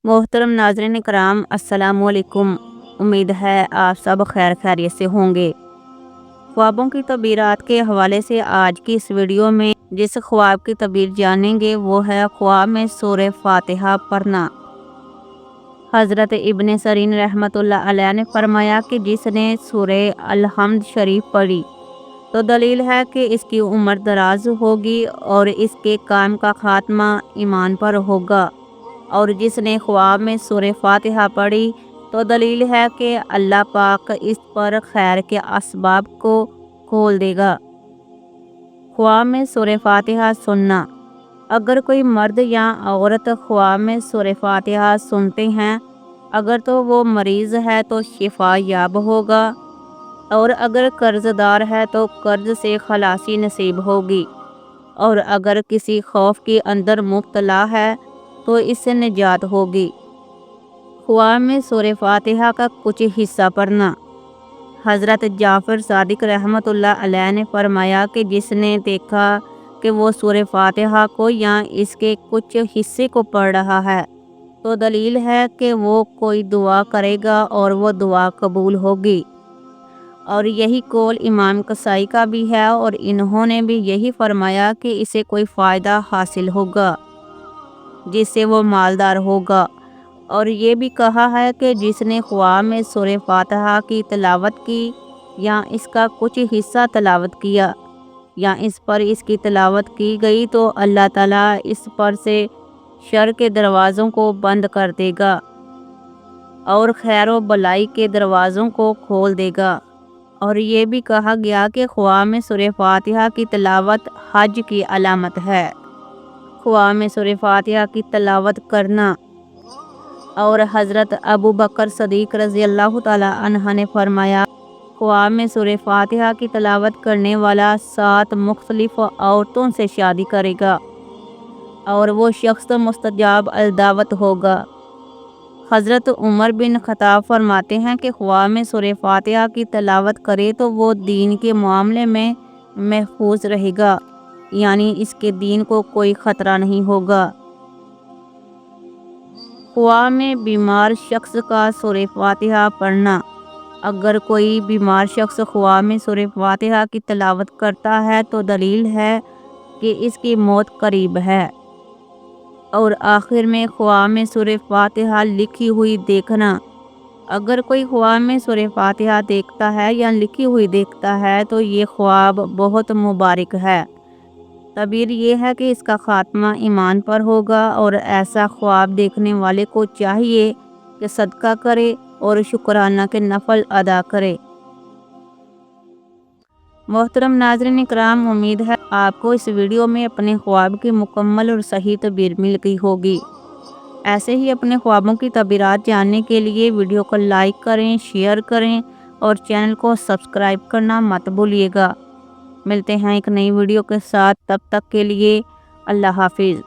मोहतरम नाज़रीन कराम, अस्सलामु अलैकुम। उम्मीद है आप सब खैर खैरियत से होंगे। ख्वाबों की तबीरात के हवाले से आज की इस वीडियो में जिस ख्वाब की तबीर जानेंगे वो है ख्वाब में सूरह फातिहा पढ़ना। हज़रत इब्न सरीन रहमतुल्लाह अलैह ने फरमाया कि जिसने सूरह अल-हम्द शरीफ पढ़ी तो दलील है कि इसकी उम्र दराज होगी और इसके काम का खात्मा ईमान पर होगा। और जिसने ख्वाब में सूरह फातिहा पढ़ी तो दलील है कि अल्लाह पाक इस पर खैर के असबाब को खोल देगा। ख्वाब में सूरह फातिहा सुनना। अगर कोई मर्द या औरत ख्वाब में सूरह फातिहा सुनते हैं, अगर तो वो मरीज़ है तो शिफा याब होगा, और अगर कर्ज़दार है तो कर्ज़ से खलासी नसीब होगी, और अगर किसी खौफ के अंदर मुब्तला है तो इससे निजात होगी। ख्वाब में सूरह फातिहा का कुछ हिस्सा पढ़ना। हज़रत जाफ़र सादिक रहमतुल्लाह अलैह ने फरमाया कि जिसने देखा कि वो सूरह फातिहा को या इसके कुछ हिस्से को पढ़ रहा है तो दलील है कि वो कोई दुआ करेगा और वो दुआ कबूल होगी। और यही कौल इमाम कसाई का भी है और इन्होंने भी यही फरमाया कि इसे कोई फ़ायदा हासिल होगा जिससे वो मालदार होगा। और ये भी कहा है कि जिसने ख्वाब में सूरह फातिहा की तिलावत की या इसका कुछ हिस्सा तिलावत किया या इस पर इसकी तिलावत की गई तो अल्लाह ताला इस पर से शर के दरवाज़ों को बंद कर देगा और खैर व भलाई के दरवाज़ों को खोल देगा। और ये भी कहा गया कि ख्वाब में सूरह फातिहा की तिलावत हज की अलामत है। ख्वाब में सूरह फातिहा की तिलावत करना। और हज़रत अबू बकर सदीक रज़ी अल्लाह ताला अन्हा ने फरमाया, ख्वाब में सूरह फातिहा की तिलावत करने वाला 7 मुख्तलिफ औरतों से शादी करेगा और वो शख्स मुस्तजाब अलदावत होगा। हज़रत उमर बिन ख़त्ताब फरमाते हैं कि ख्वाब में सूरह फातिहा की तिलावत करे तो वो दीन के मामले में महफूज रहेगा, यानी इसके दीन को कोई ख़तरा नहीं होगा। ख्वाब में बीमार शख्स का सूरह फातिहा पढ़ना। अगर कोई बीमार शख्स ख्वाब में सूरह फातिहा की तिलावत करता है तो दलील है कि इसकी मौत करीब है। और आखिर में ख्वाब में सूरह फातिहा लिखी हुई देखना। अगर कोई ख्वाब में सूरह फातिहा देखता है या लिखी हुई देखता है तो ये ख्वाब बहुत मुबारक है। तबीर ये है कि इसका खात्मा ईमान पर होगा और ऐसा ख्वाब देखने वाले को चाहिए कि सदका करे और शुक्राना के नफल अदा करे। मोहतरम नाज़रीन इकराम, उम्मीद है आपको इस वीडियो में अपने ख्वाब की मुकम्मल और सही तबीर मिल गई होगी। ऐसे ही अपने ख्वाबों की तबीरात जानने के लिए वीडियो को लाइक करें, शेयर करें और चैनल को सब्सक्राइब करना मत भूलिएगा। मिलते हैं एक नई वीडियो के साथ, तब तक के लिए अल्लाह हाफिज़।